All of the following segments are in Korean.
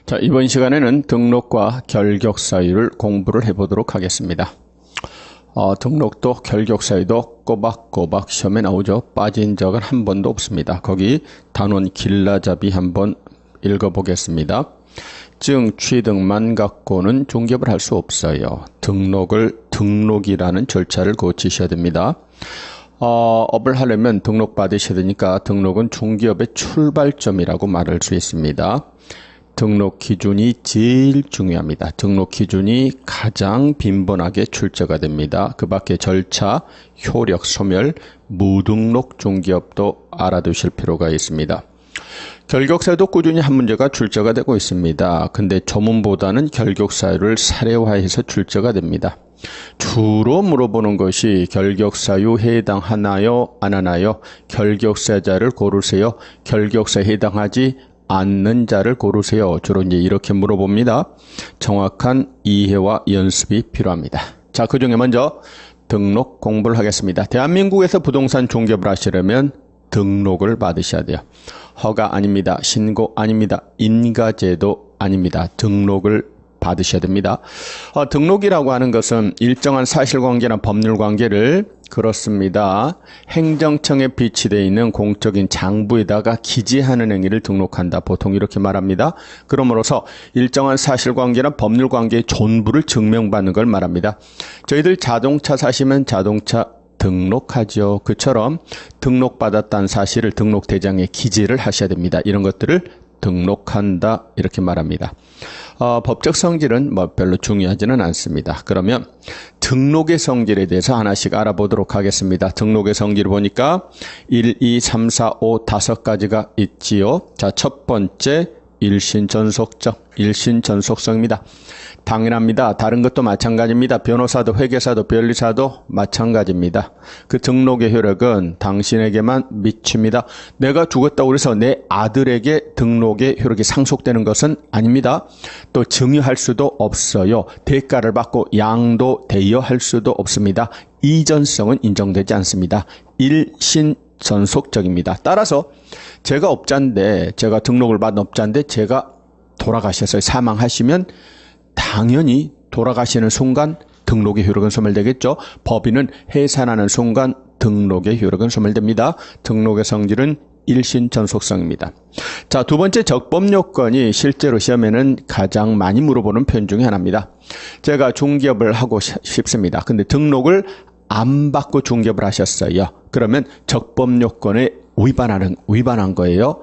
자, 이번 시간에는 등록과 결격 사유를 공부를 해보도록 하겠습니다. 등록도 결격 사유도 꼬박꼬박 시험에 나오죠. 빠진 적은 한 번도 없습니다. 거기 단원 길라잡이 한번 읽어보겠습니다. 증, 취등만 갖고는 중개업을 할 수 없어요. 등록이라는 절차를 거치셔야 됩니다. 업을 하려면 등록 받으셔야 되니까 등록은 중개업의 출발점이라고 말할 수 있습니다. 등록 기준이 제일 중요합니다. 등록 기준이 가장 빈번하게 출제가 됩니다. 그 밖에 절차, 효력, 소멸, 무등록 중개업도 알아두실 필요가 있습니다. 결격사유도 꾸준히 한 문제가 출제가 되고 있습니다. 근데 조문보다는 결격사유를 사례화해서 출제가 됩니다. 주로 물어보는 것이 결격사유 해당하나요? 안 하나요? 결격사자를 고르세요. 결격사에 해당하지 않는 자를 고르세요. 주로 이제 이렇게 물어봅니다. 정확한 이해와 연습이 필요합니다. 자, 그 중에 먼저 등록 공부를 하겠습니다. 대한민국에서 부동산 중개업을 하시려면 등록을 받으셔야 돼요. 허가 아닙니다. 신고 아닙니다. 인가제도 아닙니다. 등록을 받으셔야 됩니다. 등록이라고 하는 것은 일정한 사실관계나 법률관계를 그렇습니다. 행정청에 비치되어 있는 공적인 장부에다가 기재하는 행위를 등록한다. 보통 이렇게 말합니다. 그러므로서 일정한 사실관계나 법률관계의 존부를 증명받는 걸 말합니다. 저희들 자동차 사시면 자동차 등록하죠. 그처럼 등록받았다는 사실을 등록대장에 기재를 하셔야 됩니다. 이런 것들을 등록한다 이렇게 말합니다. 법적 성질은 별로 중요하지는 않습니다. 그러면 등록의 성질에 대해서 하나씩 알아보도록 하겠습니다. 등록의 성질을 보니까 1, 2, 3, 4, 5, 5가지가 있지요. 자, 첫 번째 일신전속성입니다. 당연합니다. 다른 것도 마찬가지입니다. 변호사도 회계사도 변리사도 마찬가지입니다. 그 등록의 효력은 당신에게만 미칩니다. 내가 죽었다고 해서 내 아들에게 등록의 효력이 상속되는 것은 아닙니다. 또 증여할 수도 없어요. 대가를 받고 양도대여할 수도 없습니다. 이전성은 인정되지 않습니다. 일신전속적입니다. 따라서 제가 업자인데, 제가 등록을 받은 업자인데 제가 돌아가셔서 사망하시면 당연히 돌아가시는 순간 등록의 효력은 소멸되겠죠. 법인은 해산하는 순간 등록의 효력은 소멸됩니다. 등록의 성질은 일신전속성입니다. 자, 두 번째 적법요건이 실제로 시험에는 가장 많이 물어보는 표현 중에 하나입니다. 제가 중개업을 하고 싶습니다. 근데 등록을 안 받고 중개업을 하셨어요. 그러면 적법요건에 위반한 거예요.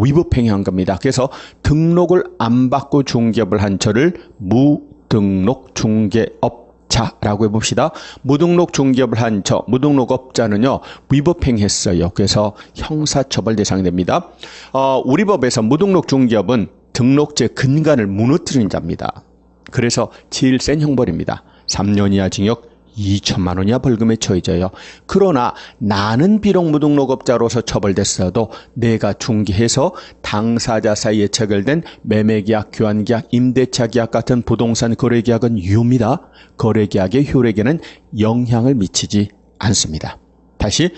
위법행위한 겁니다. 그래서 등록을 안 받고 중개업을 한 저를 무등록 중개업자라고 해봅시다. 무등록 중개업을 한 저, 무등록업자는요, 위법행위했어요. 그래서 형사처벌 대상이 됩니다. 우리 법에서 무등록 중개업은 등록제 근간을 무너뜨린 자입니다. 그래서 제일 센 형벌입니다. 3년 이하 징역 2천만 원 이하 벌금에 처해져요. 그러나 나는 비록 무등록업자로서 처벌됐어도 내가 중개해서 당사자 사이에 체결된 매매계약, 교환계약, 임대차계약 같은 부동산 거래계약은 유효입니다. 거래계약의 효력에는 영향을 미치지 않습니다. 다시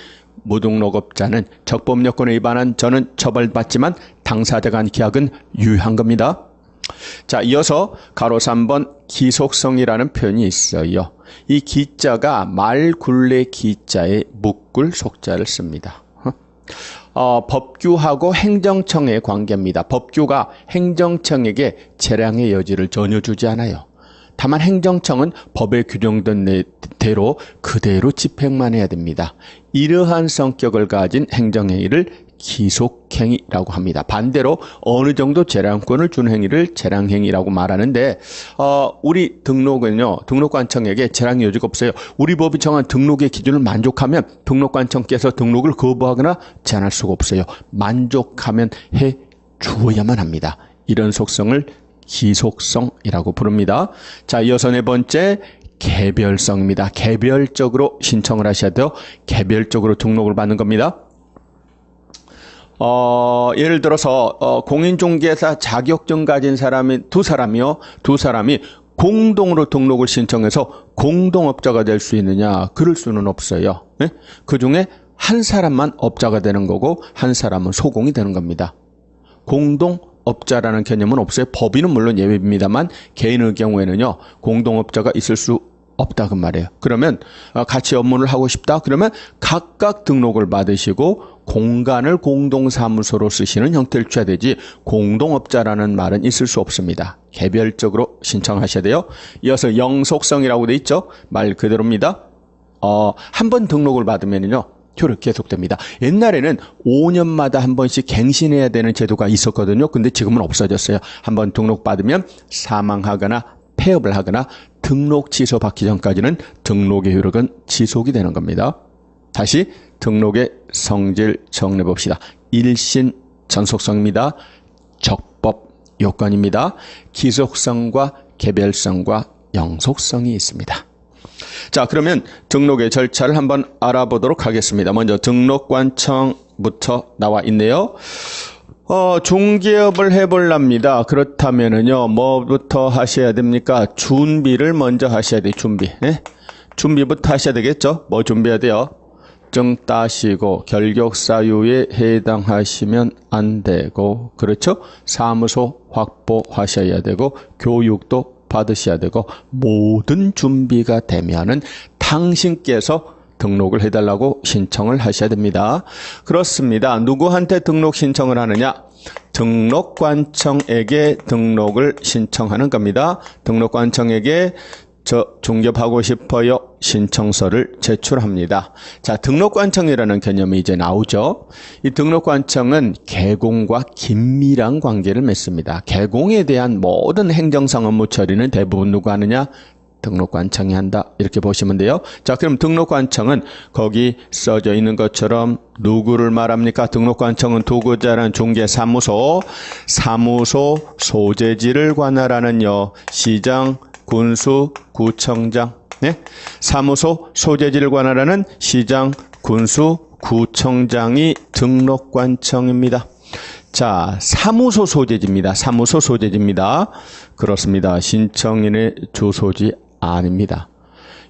무등록업자는 적법요건에 위반한 저는 처벌받지만 당사자 간 계약은 유효한 겁니다. 자, 이어서 가로 3번 기속성이라는 표현이 있어요. 이 기자가 말굴레 기자에 묵굴 속자를 씁니다. 법규하고 행정청의 관계입니다. 법규가 행정청에게 재량의 여지를 전혀 주지 않아요. 다만 행정청은 법에 규정된 대로 그대로 집행만 해야 됩니다. 이러한 성격을 가진 행정행위를 기속행위라고 합니다. 반대로 어느 정도 재량권을 준 행위를 재량행위라고 말하는데 우리 등록은요, 등록관청에게 재량 여지가 없어요. 우리 법이 정한 등록의 기준을 만족하면 등록관청께서 등록을 거부하거나 제한할 수가 없어요. 만족하면 해 주어야만 합니다. 이런 속성을 기속성이라고 부릅니다. 자, 이어서 네 번째 개별성입니다. 개별적으로 신청을 하셔야 돼요. 개별적으로 등록을 받는 겁니다. 예를 들어서 공인중개사 자격증 가진 사람이 두 사람이 공동으로 등록을 신청해서 공동업자가 될 수 있느냐? 그럴 수는 없어요. 네? 그중에 한 사람만 업자가 되는 거고 한 사람은 소공이 되는 겁니다. 공동 공동업자라는 개념은 없어요. 법인은 물론 예외입니다만 개인의 경우에는요. 공동업자가 있을 수 없다 그 말이에요. 그러면 같이 업무를 하고 싶다. 그러면 각각 등록을 받으시고 공간을 공동사무소로 쓰시는 형태를 취해야 되지 공동업자라는 말은 있을 수 없습니다. 개별적으로 신청하셔야 돼요. 이어서 영속성이라고 돼 있죠. 말 그대로입니다. 한 번 등록을 받으면요. 효력 계속됩니다. 옛날에는 5년마다 한 번씩 갱신해야 되는 제도가 있었거든요. 근데 지금은 없어졌어요. 한 번 등록받으면 사망하거나 폐업을 하거나 등록 취소받기 전까지는 등록의 효력은 지속이 되는 겁니다. 다시 등록의 성질 정리해 봅시다. 일신 전속성입니다. 적법 요건입니다. 기속성과 개별성과 영속성이 있습니다. 자, 그러면 등록의 절차를 한번 알아보도록 하겠습니다. 먼저 등록관청부터 나와 있네요. 중개업을 해볼랍니다. 그렇다면은요, 뭐부터 하셔야 됩니까? 준비를 먼저 하셔야 돼요, 준비. 네? 준비부터 하셔야 되겠죠? 뭐 준비해야 돼요? 증 따시고, 결격사유에 해당하시면 안 되고, 그렇죠? 사무소 확보하셔야 되고, 교육도 받으셔야 되고, 모든 준비가 되면은 당신께서 등록을 해달라고 신청을 하셔야 됩니다. 그렇습니다. 누구한테 등록 신청을 하느냐? 등록관청에게 등록을 신청하는 겁니다. 등록관청에게 저 중개업하고 싶어요 신청서를 제출합니다. 자, 등록관청이라는 개념이 이제 나오죠. 이 등록관청은 개공과 긴밀한 관계를 맺습니다. 개공에 대한 모든 행정상 업무 처리는 대부분 누가 하느냐? 등록관청이 한다. 이렇게 보시면 돼요. 자, 그럼 등록관청은 거기 써져 있는 것처럼 누구를 말합니까? 등록관청은 두고자라는 중개사무소, 사무소 소재지를 관할하는요. 시장, 군수, 구청장. 네? 사무소 소재지를 관할하는 시장, 군수, 구청장이 등록관청입니다. 자, 사무소 소재지입니다. 사무소 소재지입니다. 그렇습니다. 신청인의 주소지 아닙니다.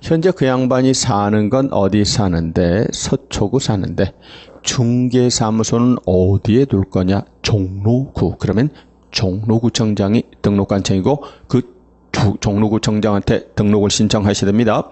현재 그 양반이 사는 건 어디 사는데? 서초구 사는데 중개사무소는 어디에 둘 거냐? 종로구. 그러면 종로구청장이 등록관청이고 그 종로구청장한테 등록을 신청하셔야 됩니다.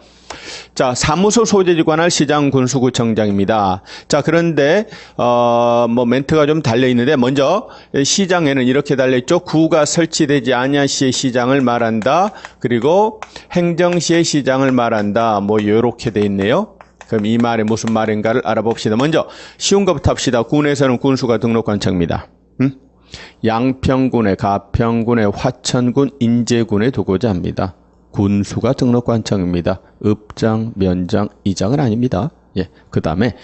자, 사무소 소재지 관할 시장 군수구청장입니다. 자, 그런데 뭐 멘트가 좀 달려 있는데 먼저 시장에는 이렇게 달려 있죠. 구가 설치되지 아니한 시의 시장을 말한다. 그리고 행정시의 시장을 말한다. 뭐 요렇게 돼 있네요. 그럼 이 말이 무슨 말인가를 알아봅시다. 먼저 쉬운 것부터 합시다. 군에서는 군수가 등록관청입니다. 양평군에, 가평군에, 화천군, 인제군에 두고자 합니다. 군수가 등록관청입니다. 읍장, 면장, 이장은 아닙니다. 예. 그 다음에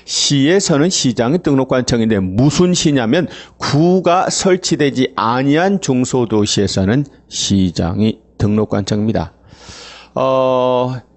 시에서는 시장이 등록관청인데 무슨 시냐면 구가 설치되지 아니한 중소도시에서는 시장이 등록관청입니다.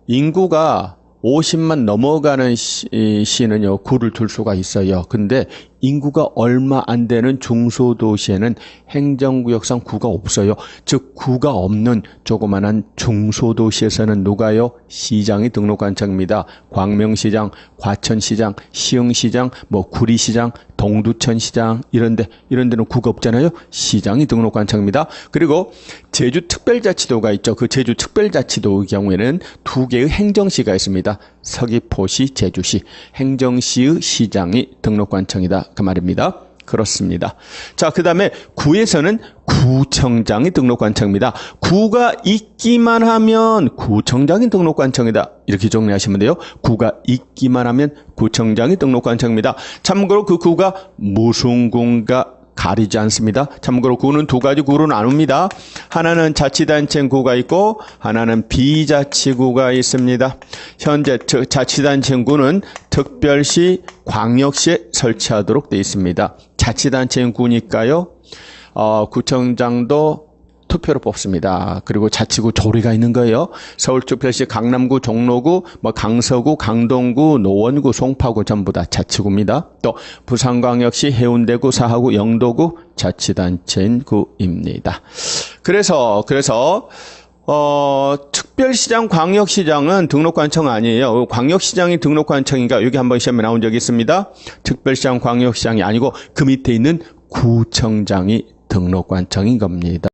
인구가 50만 넘어가는 시는요, 구를 둘 수가 있어요. 근데 인구가 얼마 안 되는 중소도시에는 행정구역상 구가 없어요. 즉 구가 없는 조그만한 중소도시에서는 누가요? 시장이 등록관청입니다. 광명시장, 과천시장, 시흥시장, 뭐 구리시장, 동두천시장 이런 데는 구가 없잖아요. 시장이 등록관청입니다. 그리고 제주특별자치도가 있죠. 그 제주특별자치도의 경우에는 두 개의 행정시가 있습니다. 서귀포시, 제주시. 행정시의 시장이 등록관청이다. 그 말입니다. 그렇습니다. 자, 그 다음에 구에서는 구청장이 등록관청입니다. 구가 있기만 하면 구청장이 등록관청이다. 이렇게 정리하시면 돼요. 구가 있기만 하면 구청장이 등록관청입니다. 참고로 그 구가 무슨 구인가 가리지 않습니다. 참고로 구는 두 가지 구로 나눕니다. 하나는 자치단체 구가 있고 하나는 비자치구가 있습니다. 현재 자치단체 구는 특별시, 광역시에 설치하도록 되어 있습니다. 자치단체 구니까요. 구청장도 투표로 뽑습니다. 그리고 자치구 조례가 있는 거예요. 서울특별시, 강남구, 종로구, 강서구, 강동구, 노원구, 송파구 전부 다 자치구입니다. 또 부산광역시, 해운대구, 사하구, 영도구 자치단체인 구입니다. 그래서 특별시장, 광역시장은 등록관청 아니에요. 광역시장이 등록관청인가? 여기 한번 시험에 나온 적이 있습니다. 특별시장, 광역시장이 아니고 그 밑에 있는 구청장이 등록관청인 겁니다.